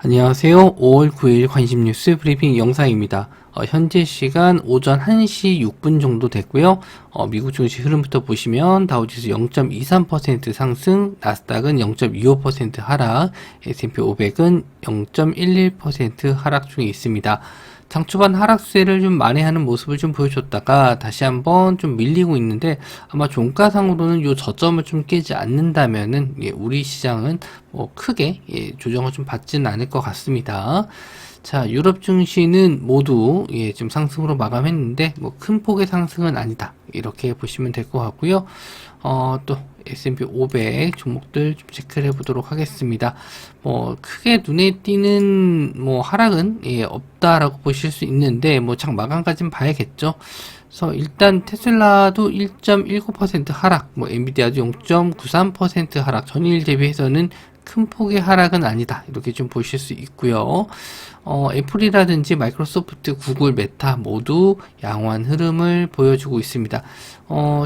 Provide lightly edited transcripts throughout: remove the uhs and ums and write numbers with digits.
안녕하세요. 5월 9일 관심뉴스 브리핑 영상입니다. 현재 시간 오전 1시 6분 정도 됐고요. 미국 증시 흐름부터 보시면 다우지수 0.23% 상승, 나스닥은 0.25% 하락, S&P 500은 0.11% 하락 중에 있습니다. 장 초반 하락세를 좀 만회하는 모습을 좀 보여줬다가 다시 한번 좀 밀리고 있는데, 아마 종가상으로는 요 저점을 좀 깨지 않는다면은 우리 시장은 뭐 크게 조정을 좀 받지는 않을 것 같습니다. 자, 유럽 증시는 모두 좀 상승으로 마감했는데 뭐 큰 폭의 상승은 아니다, 이렇게 보시면 될 것 같고요. 또 S&P 500 종목들 좀 체크를 해보도록 하겠습니다. 뭐 크게 눈에 띄는 뭐 하락은 없다라고 보실 수 있는데, 뭐 장 마감까지는 봐야겠죠. 그래서 일단 테슬라도 1.19% 하락, 뭐 엔비디아도 0.93% 하락, 전일 대비해서는 큰 폭의 하락은 아니다, 이렇게 좀 보실 수 있고요. 애플이라든지 마이크로소프트, 구글, 메타 모두 양호한 흐름을 보여주고 있습니다.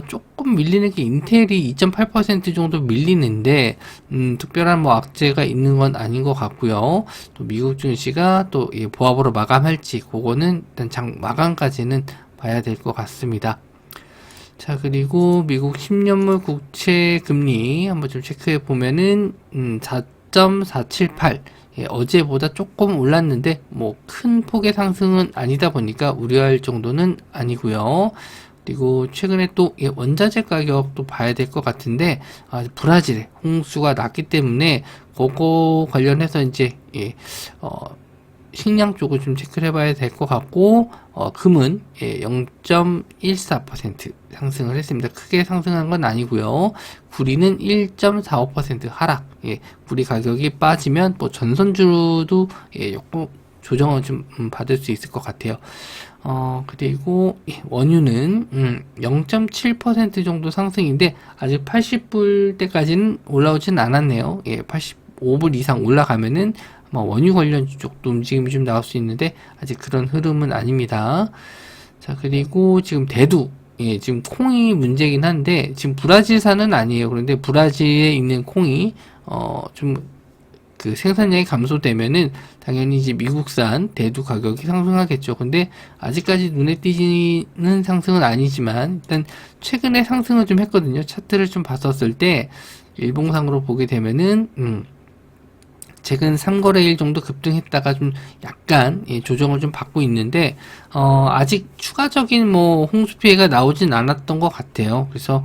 조금 밀리는 게 인텔이 2.8% 정도 밀리는데, 특별한 뭐 악재가 있는 건 아닌 것 같고요. 또 미국 증시가 또 보합으로 마감할지, 그거는 일단 장 마감까지는 봐야 될 것 같습니다. 자, 그리고 미국 10년물 국채 금리 한번 좀 체크해 보면은 4.478, 어제보다 조금 올랐는데 뭐 큰 폭의 상승은 아니다 보니까 우려할 정도는 아니고요. 그리고 최근에 또 원자재 가격도 봐야 될 것 같은데, 브라질에 홍수가 났기 때문에 그거 관련해서 이제 식량 쪽을 좀 체크를 해봐야 될 것 같고, 금은 0.14% 상승을 했습니다. 크게 상승한 건 아니고요. 구리는 1.45% 하락. 구리 가격이 빠지면 뭐 전선주도 조금 조정을 좀 받을 수 있을 것 같아요. 그리고 원유는 0.7% 정도 상승인데 아직 80불대까지는 올라오진 않았네요. 85불 이상 올라가면은 원유 관련 쪽도 움직임이 좀 나올 수 있는데 아직 그런 흐름은 아닙니다. 자, 그리고 지금 대두, 지금 콩이 문제긴 한데 지금 브라질산은 아니에요. 그런데 브라질에 있는 콩이 좀 그 생산량이 감소되면은 당연히 이제 미국산 대두 가격이 상승하겠죠. 근데 아직까지 눈에 띄는 상승은 아니지만 일단 최근에 상승을 좀 했거든요. 차트를 좀 봤었을 때 일봉상으로 보게 되면은 최근 3거래일 정도 급등했다가 좀 약간 조정을 좀 받고 있는데, 아직 추가적인 뭐 홍수 피해가 나오진 않았던 것 같아요. 그래서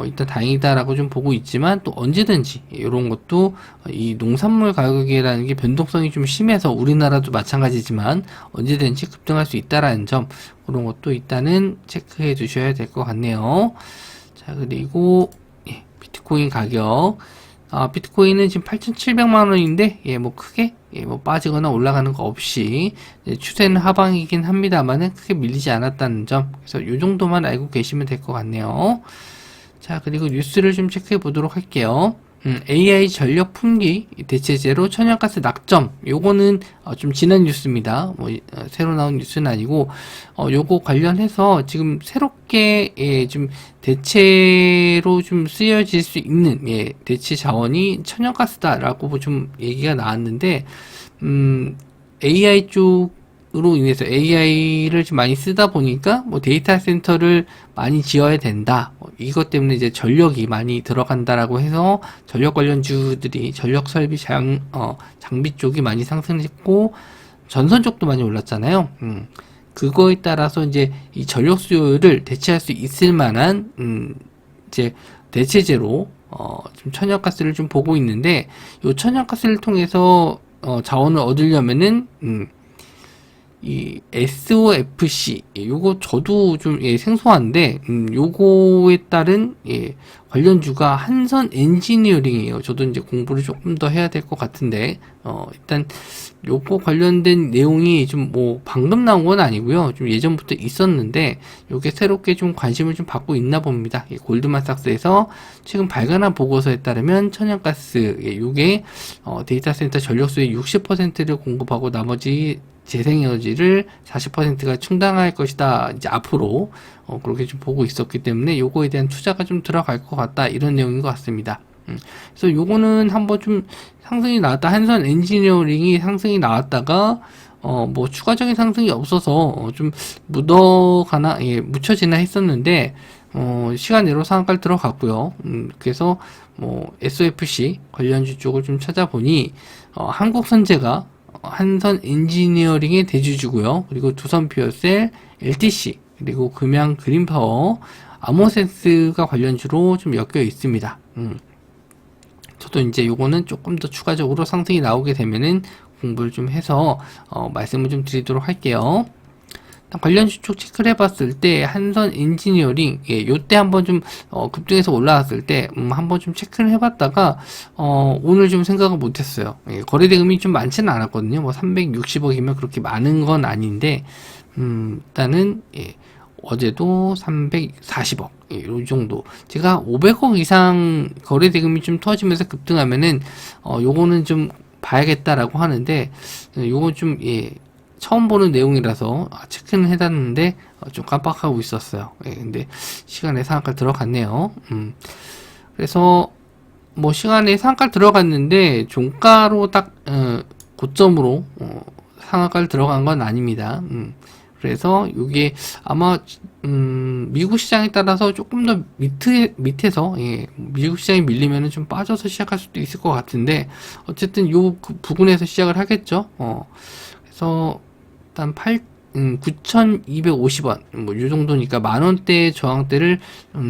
일단 다행이다라고 좀 보고 있지만, 또 언제든지 이런 것도 이 농산물 가격이라는 게 변동성이 좀 심해서 우리나라도 마찬가지지만 언제든지 급등할 수 있다라는 점, 그런 것도 일단은 체크해 두셔야 될 것 같네요. 자, 그리고 비트코인 가격, 비트코인은 지금 8,700만 원인데, 뭐 크게, 뭐 빠지거나 올라가는 거 없이, 추세는 하방이긴 합니다만은 크게 밀리지 않았다는 점. 그래서 요 정도만 알고 계시면 될 것 같네요. 자, 그리고 뉴스를 좀 체크해 보도록 할게요. AI 전력 품귀 대체제로 천연가스 낙점, 요거는 좀 지난 뉴스입니다. 뭐 새로 나온 뉴스는 아니고, 요거 관련해서 지금 새롭게 좀 대체로 좀 쓰여질 수 있는 대체 자원이 천연가스다라고 좀 얘기가 나왔는데, AI 쪽으로 인해서 AI를 좀 많이 쓰다 보니까 뭐 데이터 센터를 많이 지어야 된다, 이것 때문에 이제 전력이 많이 들어간다라고 해서 전력 관련주들이 전력 설비 장비 쪽이 많이 상승했고 전선 쪽도 많이 올랐잖아요. 그거에 따라서 이제 이 전력 수요를 대체할 수 있을 만한 이제 대체제로 좀 천연가스를 좀 보고 있는데, 이 천연가스를 통해서 자원을 얻으려면은 이 SOFC, 요거 저도 좀 생소한데, 요거에 따른 관련주가 한선 엔지니어링이에요. 저도 이제 공부를 조금 더 해야 될 것 같은데, 일단 요거 관련된 내용이 좀 뭐 방금 나온 건 아니고요. 좀 예전부터 있었는데 요게 새롭게 좀 관심을 좀 받고 있나 봅니다. 골드만삭스에서 최근 발간한 보고서에 따르면 천연가스, 요게 데이터 센터 전력수의 60%를 공급하고 나머지 재생에너지를 40%가 충당할 것이다, 이제 앞으로 그렇게 좀 보고 있었기 때문에 요거에 대한 투자가 좀 들어갈 것 같다, 이런 내용인 것 같습니다. 그래서 요거는 한번 좀 상승이 나왔다. 한선 엔지니어링이 상승이 나왔다가 뭐 추가적인 상승이 없어서 좀 묻어가나, 예, 묻혀지나 했었는데 시간 내로 상한가를 들어갔고요. 그래서 뭐 SOFC 관련주 쪽을 좀 찾아보니 한국선제가 한선 엔지니어링의 대주주고요. 그리고 두산 퓨어셀, LTC, 그리고 금양 그린파워, 아모센스가 관련주로 좀 엮여 있습니다. 저도 이제 요거는 조금 더 추가적으로 상승이 나오게 되면은 공부를 좀 해서 말씀을 좀 드리도록 할게요. 관련주 쪽 체크를 해봤을 때 한선 엔지니어링, 예, 요때 한번 좀 급등해서 올라왔을 때 한번 좀 체크를 해봤다가 오늘 좀 생각을 못했어요. 예, 거래 대금이 좀 많지는 않았거든요. 뭐 360억이면 그렇게 많은 건 아닌데 일단은 예, 어제도 340억, 예, 요 정도. 제가 500억 이상 거래 대금이 좀 터지면서 급등하면은 요거는 좀 봐야겠다라고 하는데 요거 좀 예, 처음 보는 내용이라서 체크는 해놨는데 좀 깜빡하고 있었어요. 예, 근데 시간에 상한가 들어갔네요. 그래서 뭐 시간에 상한가 들어갔는데 종가로 딱 고점으로 상한가를 들어간 건 아닙니다. 그래서 이게 아마 미국 시장에 따라서 조금 더 밑에서 예, 미국 시장이 밀리면은 좀 빠져서 시작할 수도 있을 것 같은데 어쨌든 요 부분에서 시작을 하겠죠. 그래서 일단 9,250원 뭐 요 정도니까 만원대 저항대를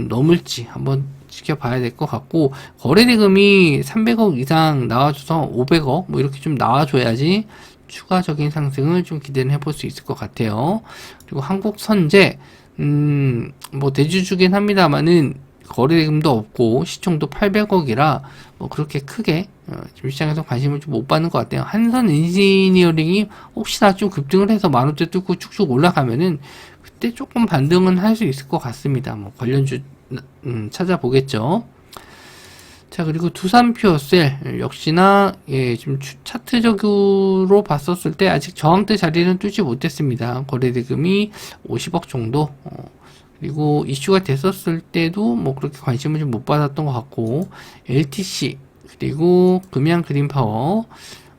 넘을지 한번 지켜봐야 될 것 같고, 거래 대금이 300억 이상 나와줘서 500억 뭐 이렇게 좀 나와줘야지 추가적인 상승을 좀 기대를 해볼 수 있을 것 같아요. 그리고 한국선제 뭐 대주주긴 합니다만은 거래 대금도 없고 시총도 800억이라 뭐 그렇게 크게 지금 시장에서 관심을 좀 못 받는 것 같아요. 한선 엔지니어링이 혹시나 좀 급등을 해서 만원대 뚫고 쭉쭉 올라가면은 그때 조금 반등은 할 수 있을 것 같습니다. 뭐 관련주 찾아보겠죠. 자, 그리고 두산 퓨어셀 역시나 예, 지금 차트적으로 봤었을 때 아직 저항대 자리는 뚫지 못했습니다. 거래 대금이 50억 정도. 그리고 이슈가 됐었을 때도 뭐 그렇게 관심을 좀 못 받았던 것 같고, LTC 그리고 금양 그린파워,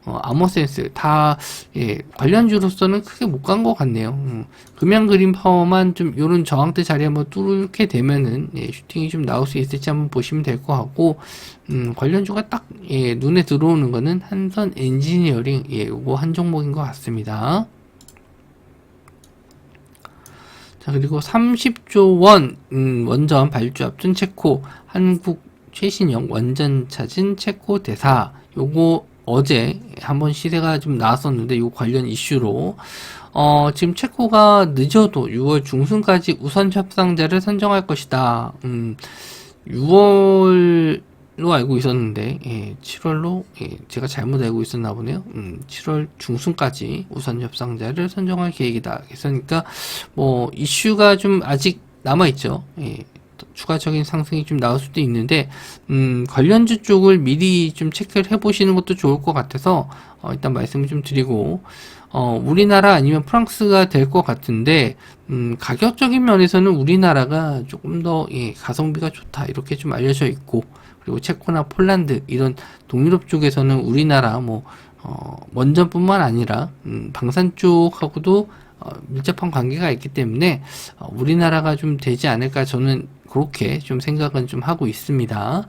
아모센스 다 예, 관련주로서는 크게 못 간 것 같네요. 금양 그린파워만 좀 요런 저항대 자리 한번 뚫게 되면은 예, 슈팅이 좀 나올 수 있을지 한번 보시면 될 것 같고, 관련주가 딱 예, 눈에 들어오는 거는 한선 엔지니어링, 예, 요거 한 종목인 것 같습니다. 자, 그리고 30조 원 원전 발주 앞둔 체코, 한국 최신형 원전 찾은 체코 대사. 요거 어제 한번 시세가 좀 나왔었는데 요 관련 이슈로 지금 체코가 늦어도 6월 중순까지 우선 협상자를 선정할 것이다. 6월로 알고 있었는데 예, 7월로 예, 제가 잘못 알고 있었나 보네요. 7월 중순까지 우선 협상자를 선정할 계획이다. 그러니까 뭐 이슈가 좀 아직 남아 있죠. 예, 추가적인 상승이 좀 나올 수도 있는데 관련주 쪽을 미리 좀 체크를 해보시는 것도 좋을 것 같아서 일단 말씀을 좀 드리고, 우리나라 아니면 프랑스가 될 것 같은데 가격적인 면에서는 우리나라가 조금 더 예, 가성비가 좋다 이렇게 좀 알려져 있고, 그리고 체코나 폴란드 이런 동유럽 쪽에서는 우리나라 뭐 원전뿐만 아니라 방산 쪽하고도 밀접한 관계가 있기 때문에 우리나라가 좀 되지 않을까, 저는 그렇게 좀 생각은 좀 하고 있습니다.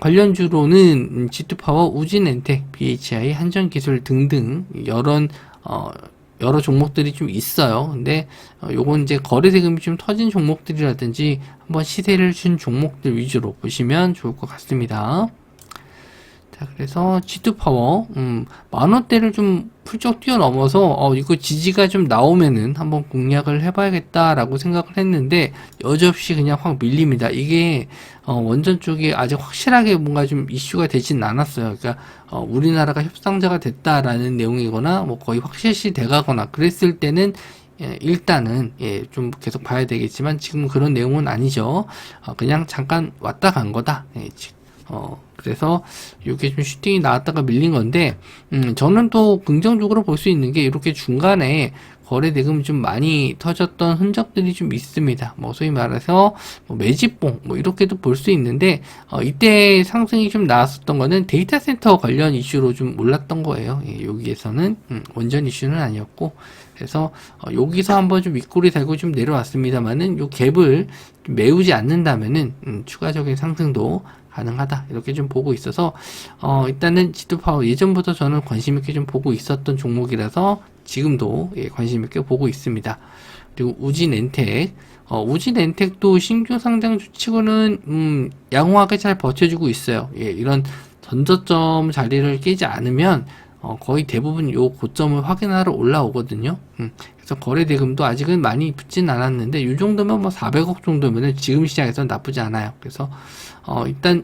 관련주로는 G2파워, 우진엔텍, BHI, 한전기술 등등 여러 종목들이 좀 있어요. 근데 요건 이제 거래 대금이 좀 터진 종목들이라든지 한번 시세를 준 종목들 위주로 보시면 좋을 것 같습니다. 자, 그래서 G2파워 만원대를 좀 훌쩍 뛰어넘어서 이거 지지가 좀 나오면은 한번 공략을 해봐야겠다라고 생각을 했는데 여지없이 그냥 확 밀립니다. 이게 원전 쪽이 아직 확실하게 뭔가 좀 이슈가 되진 않았어요. 그러니까 우리나라가 협상자가 됐다라는 내용이거나 뭐 거의 확실시 돼가거나 그랬을 때는 예, 일단은 예, 좀 계속 봐야 되겠지만 지금 그런 내용은 아니죠. 그냥 잠깐 왔다 간 거다. 예, 그래서 이렇게 좀 슈팅이 나왔다가 밀린 건데, 저는 또 긍정적으로 볼 수 있는 게 이렇게 중간에 거래 대금이 좀 많이 터졌던 흔적들이 좀 있습니다. 뭐 소위 말해서 뭐 매집봉 뭐 이렇게도 볼 수 있는데, 이때 상승이 좀 나왔었던 거는 데이터 센터 관련 이슈로 좀 올랐던 거예요. 예, 여기에서는 원전 이슈는 아니었고, 그래서 여기서 한번 좀 윗골이 달고 좀 내려왔습니다만은 요 갭을 좀 메우지 않는다면은 추가적인 상승도 가능하다 이렇게 좀 보고 있어서 일단은 지도파워 예전부터 저는 관심 있게 좀 보고 있었던 종목이라서 지금도 예, 관심 있게 보고 있습니다. 그리고 우진엔텍 우진엔텍도 신규 상장 주치고는 양호하게 잘 버텨주고 있어요. 예, 이런 전저점 자리를 깨지 않으면 거의 대부분 요 고점을 확인하러 올라오거든요. 그래서 거래 대금도 아직은 많이 붙진 않았는데 이 정도면 뭐 400억 정도면은 지금 시장에서는 나쁘지 않아요. 그래서 일단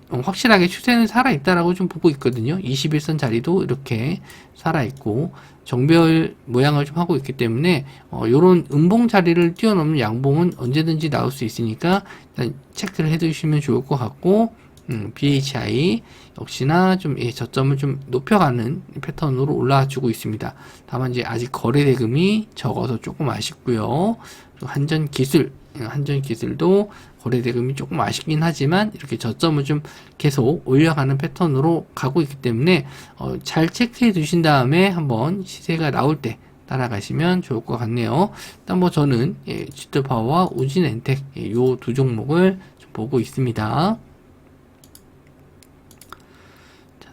확실하게 추세는 살아있다라고 좀 보고 있거든요. 21선 자리도 이렇게 살아있고 정별 모양을 좀 하고 있기 때문에 요런 음봉 자리를 뛰어넘는 양봉은 언제든지 나올 수 있으니까 일단 체크를 해두시면 좋을 것 같고 BHI 역시나 좀 저점을 좀 높여가는 패턴으로 올라와주고 있습니다. 다만 이제 아직 거래 대금이 적어서 조금 아쉽고요. 한전기술도 거래 대금이 조금 아쉽긴 하지만 이렇게 저점을 좀 계속 올려가는 패턴으로 가고 있기 때문에 잘 체크해 두신 다음에 한번 시세가 나올 때 따라가시면 좋을 것 같네요. 일단 뭐 저는 지드파워와 우진엔텍 요 두 종목을 좀 보고 있습니다.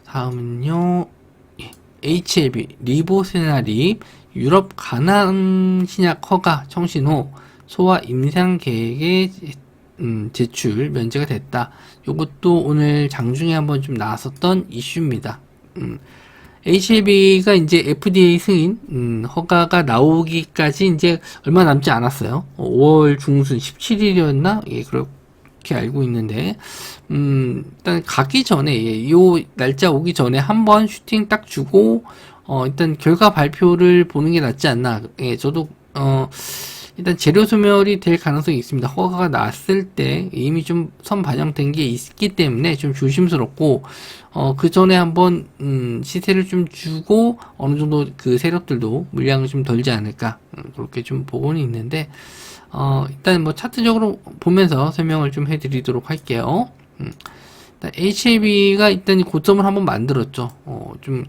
다음은요, HLB, 리보세나립, 유럽 간암 신약 허가 청신 후 소아 임상 계획에 제출 면제가 됐다. 이것도 오늘 장중에 한번 좀 나왔었던 이슈입니다. HLB가 이제 FDA 승인 허가가 나오기까지 이제 얼마 남지 않았어요. 5월 중순 17일이었나? 예, 그렇게 알고 있는데 일단 가기 전에 요 날짜 오기 전에 한번 슈팅 딱 주고 일단 결과 발표를 보는 게 낫지 않나. 예, 저도 일단 재료 소멸이 될 가능성이 있습니다. 허가가 났을 때 이미 좀 선 반영된 게 있기 때문에 좀 조심스럽고 그 전에 한번 시세를 좀 주고 어느 정도 그 세력들도 물량을 좀 덜지 않을까 그렇게 좀 보고는 있는데 일단 뭐 차트적으로 보면서 설명을 좀 해드리도록 할게요. HLB가 일단 고점을 한번 만들었죠. 좀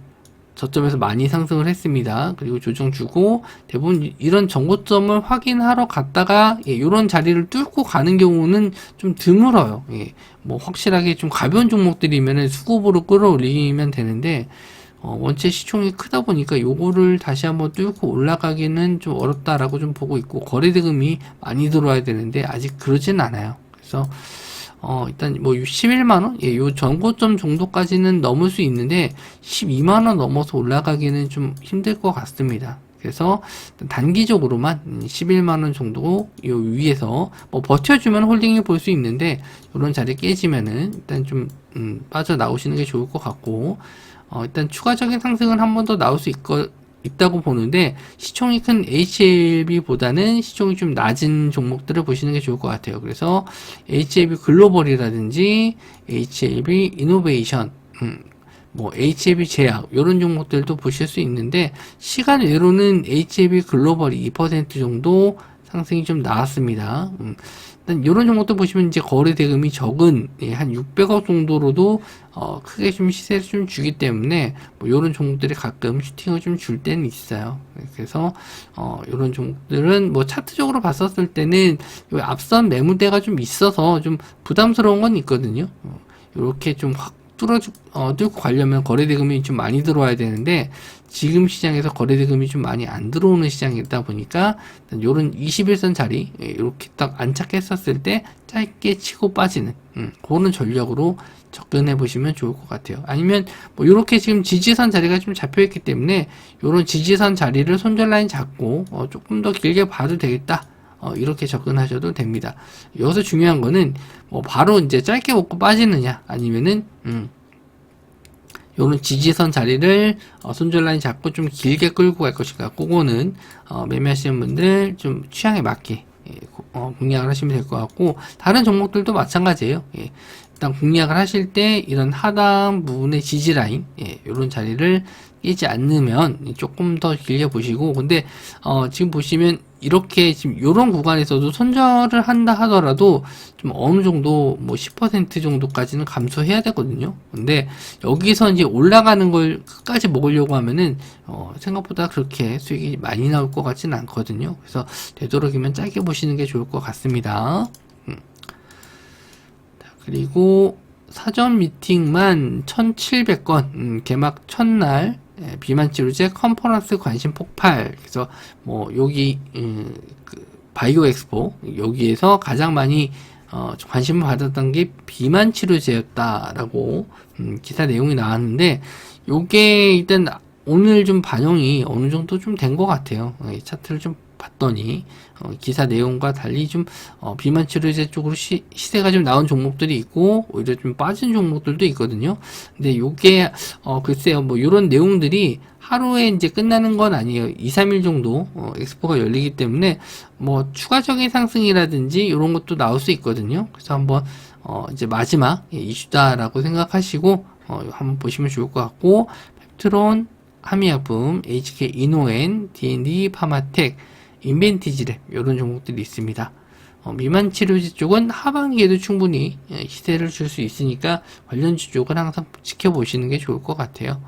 저점에서 많이 상승을 했습니다. 그리고 조정 주고 대부분 이런 정고점을 확인하러 갔다가 이런 자리를 뚫고 가는 경우는 좀 드물어요. 뭐 확실하게 좀 가벼운 종목들이면 수급으로 끌어올리면 되는데 원체 시총이 크다 보니까 요거를 다시 한번 뚫고 올라가기는 좀 어렵다라고 좀 보고 있고 거래 대금이 많이 들어와야 되는데 아직 그러진 않아요. 그래서 일단 뭐 11만원? 예, 요 전고점 정도까지는 넘을 수 있는데 12만원 넘어서 올라가기는 좀 힘들 것 같습니다. 그래서 단기적으로만 11만원 정도 요 위에서 뭐 버텨주면 홀딩해 볼 수 있는데 이런 자리 깨지면은 일단 좀 빠져나오시는 게 좋을 것 같고 일단 추가적인 상승은 한 번 더 나올 수 있다고 보는데 시총이 큰 HLB보다는 시총이 좀 낮은 종목들을 보시는 게 좋을 것 같아요. 그래서 HLB 글로벌이라든지 HLB 이노베이션, 뭐 HLB 제약 이런 종목들도 보실 수 있는데 시간 외로는 HLB 글로벌이 2% 정도 상승이 좀 나왔습니다. 일단 이런 종목도 보시면 이제 거래 대금이 적은 한 600억 정도로도 크게 좀 시세를 좀 주기 때문에 뭐 이런 종목들이 가끔 슈팅을 좀 줄 때는 있어요. 그래서 이런 종목들은 뭐 차트적으로 봤었을 때는 앞선 매물대가 좀 있어서 좀 부담스러운 건 있거든요. 이렇게 좀 확 뚫고 가려면 거래 대금이 좀 많이 들어와야 되는데 지금 시장에서 거래 대금이 좀 많이 안 들어오는 시장이다 보니까 요런 21선 자리 이렇게 딱 안착했었을 때 짧게 치고 빠지는 그런 전략으로 접근해 보시면 좋을 것 같아요. 아니면 뭐 이렇게 지금 지지선 자리가 좀 잡혀 있기 때문에 요런 지지선 자리를 손절 라인 잡고 조금 더 길게 봐도 되겠다. 이렇게 접근하셔도 됩니다. 여기서 중요한 거는 뭐 바로 이제 짧게 먹고 빠지느냐 아니면은 요런 지지선 자리를 손절 라인 잡고 좀 길게 끌고 갈 것인가 그거는 매매하시는 분들 좀 취향에 맞게 공략을 하시면 될 것 같고 다른 종목들도 마찬가지예요. 일단 공략을 하실 때 이런 하단 부분의 지지라인, 이런 자리를 깨지 않으면 조금 더 길게 보시고, 근데 지금 보시면 이렇게 지금 이런 구간에서도 손절을 한다 하더라도 좀 어느 정도 뭐 10% 정도까지는 감소해야 되거든요. 근데 여기서 이제 올라가는 걸 끝까지 먹으려고 하면은 생각보다 그렇게 수익이 많이 나올 것 같지는 않거든요. 그래서 되도록이면 짧게 보시는 게 좋을 것 같습니다. 그리고 사전 미팅만 1700건, 개막 첫날 비만 치료제 컨퍼런스 관심 폭발. 그래서 뭐 여기 그 바이오 엑스포 여기에서 가장 많이 관심을 받았던 게 비만 치료제였다라고 기사 내용이 나왔는데, 요게 일단 오늘 좀 반영이 어느 정도 좀 된 것 같아요. 차트를 좀 봤더니 기사 내용과 달리 좀 비만 치료제 쪽으로 시세가 좀 나온 종목들이 있고 오히려 좀 빠진 종목들도 있거든요. 근데 요게 글쎄요, 뭐 요런 내용들이 하루에 이제 끝나는 건 아니에요. 2, 3일 정도 엑스포가 열리기 때문에 뭐 추가적인 상승이라든지 이런 것도 나올 수 있거든요. 그래서 한번 이제 마지막 이슈다라고 생각하시고 한번 보시면 좋을 것 같고, 펩트론, 한미약품, HK 이노엔, D&D 파마텍, 인벤티지랩 이런 종목들이 있습니다. 미만 치료제 쪽은 하반기에도 충분히 시세를 줄 수 있으니까 관련주 쪽은 항상 지켜보시는 게 좋을 것 같아요.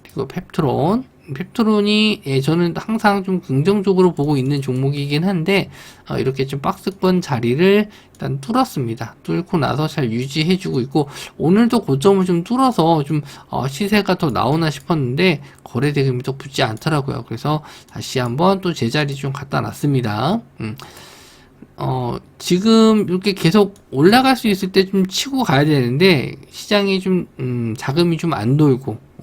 그리고 펩트론이 저는 항상 좀 긍정적으로 보고 있는 종목이긴 한데 이렇게 좀 박스권 자리를 일단 뚫었습니다. 뚫고 나서 잘 유지해주고 있고, 오늘도 고점을 좀 뚫어서 좀 시세가 더 나오나 싶었는데 거래 대금이 또 붙지 않더라고요. 그래서 다시 한번 또 제자리 좀 갖다 놨습니다. 지금 이렇게 계속 올라갈 수 있을 때 좀 치고 가야 되는데 시장이 좀 자금이 좀 안 돌고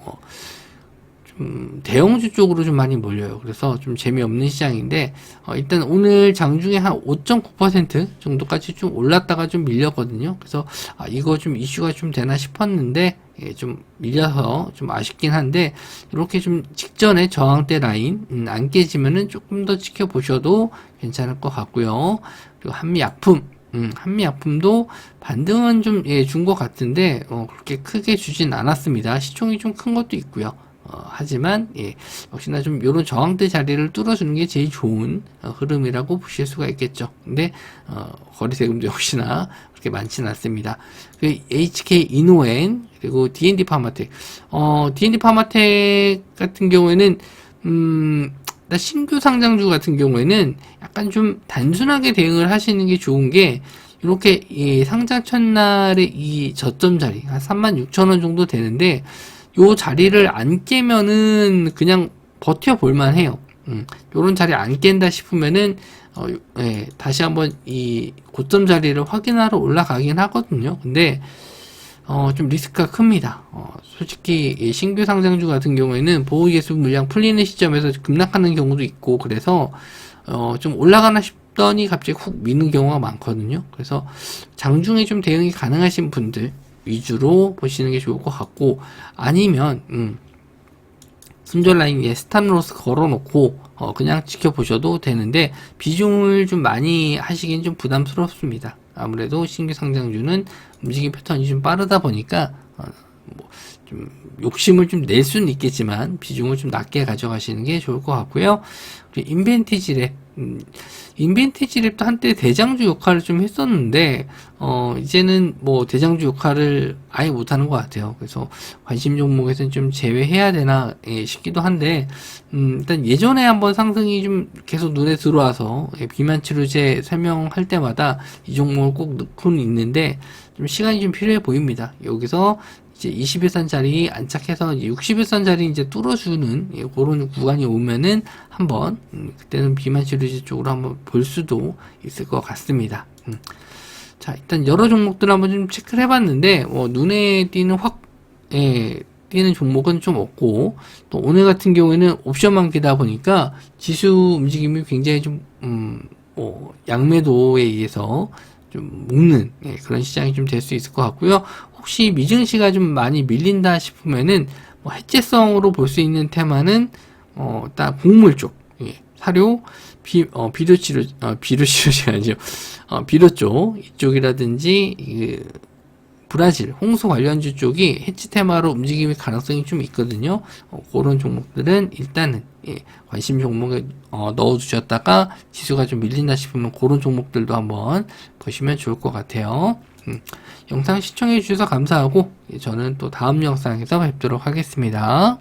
대형주 쪽으로 좀 많이 몰려요. 그래서 좀 재미없는 시장인데 일단 오늘 장중에 한 5.9% 정도까지 좀 올랐다가 좀 밀렸거든요. 그래서 이거 좀 이슈가 좀 되나 싶었는데 좀 밀려서 좀 아쉽긴 한데, 이렇게 좀 직전에 저항대 라인 안 깨지면은 조금 더 지켜보셔도 괜찮을 것 같고요. 그리고 한미약품도 반등은 좀 준 것 같은데 그렇게 크게 주진 않았습니다. 시총이 좀 큰 것도 있고요. 하지만 역시나 좀 이런 저항대 자리를 뚫어주는 게 제일 좋은 흐름이라고 보실 수가 있겠죠. 근데 거래세금도 역시나 그렇게 많지는 않습니다. 그 HK 이노엔 그리고 D&D 파마텍, D&D 파마텍 같은 경우에는 신규 상장주 같은 경우에는 약간 좀 단순하게 대응을 하시는 게 좋은 게, 이렇게 상장 첫날에 이 저점 자리 한 36,000원 정도 되는데 요 자리를 안 깨면은 그냥 버텨볼만 해요. 요런 자리 안 깬다 싶으면은 다시 한번 이 고점 자리를 확인하러 올라가긴 하거든요. 근데 좀 리스크가 큽니다. 솔직히 이 신규 상장주 같은 경우에는 보호예수 물량 풀리는 시점에서 급락하는 경우도 있고, 그래서 좀 올라가나 싶더니 갑자기 훅 미는 경우가 많거든요. 그래서 장중에 좀 대응이 가능하신 분들 위주로 보시는 게 좋을 것 같고, 아니면 손절 라인 위에 스탑로스 걸어놓고 그냥 지켜보셔도 되는데, 비중을 좀 많이 하시긴 좀 부담스럽습니다. 아무래도 신규 상장주는 움직임 패턴이 좀 빠르다 보니까 좀 욕심을 좀 낼 수는 있겠지만 비중을 좀 낮게 가져가시는 게 좋을 것 같고요. 그리고 인벤티지랩도 한때 대장주 역할을 좀 했었는데 이제는 뭐 대장주 역할을 아예 못하는 것 같아요. 그래서 관심 종목에서는 좀 제외해야 되나 싶기도 한데, 일단 예전에 한번 상승이 좀 계속 눈에 들어와서 비만 치료제 설명할 때마다 이 종목을 꼭 넣고는 있는데 좀 시간이 좀 필요해 보입니다. 여기서 이제 21선짜리 안착해서 61선짜리 이제 뚫어주는 그런 구간이 오면은 한번 그때는 비만 치료제 쪽으로 한번 볼 수도 있을 것 같습니다. 자, 일단 여러 종목들 한번 좀 체크를 해봤는데 눈에 띄는 띄는 종목은 좀 없고, 또 오늘 같은 경우에는 옵션만 끼다 보니까 지수 움직임이 굉장히 좀 양매도에 의해서 좀 묶는 그런 시장이 좀 될 수 있을 것 같고요. 혹시 미증시가 좀 많이 밀린다 싶으면은 해체성으로 볼 수 있는 테마는 딱 곡물 쪽, 사료, 비료치료제 아니죠. 비료 쪽 이쪽이라든지 브라질 홍수 관련주 쪽이 해치 테마로 움직임의 가능성이 좀 있거든요. 그런 종목들은 일단은 관심 종목에 넣어두셨다가 지수가 좀 밀린다 싶으면 그런 종목들도 한번 보시면 좋을 것 같아요. 영상 시청해 주셔서 감사하고 저는 또 다음 영상에서 뵙도록 하겠습니다.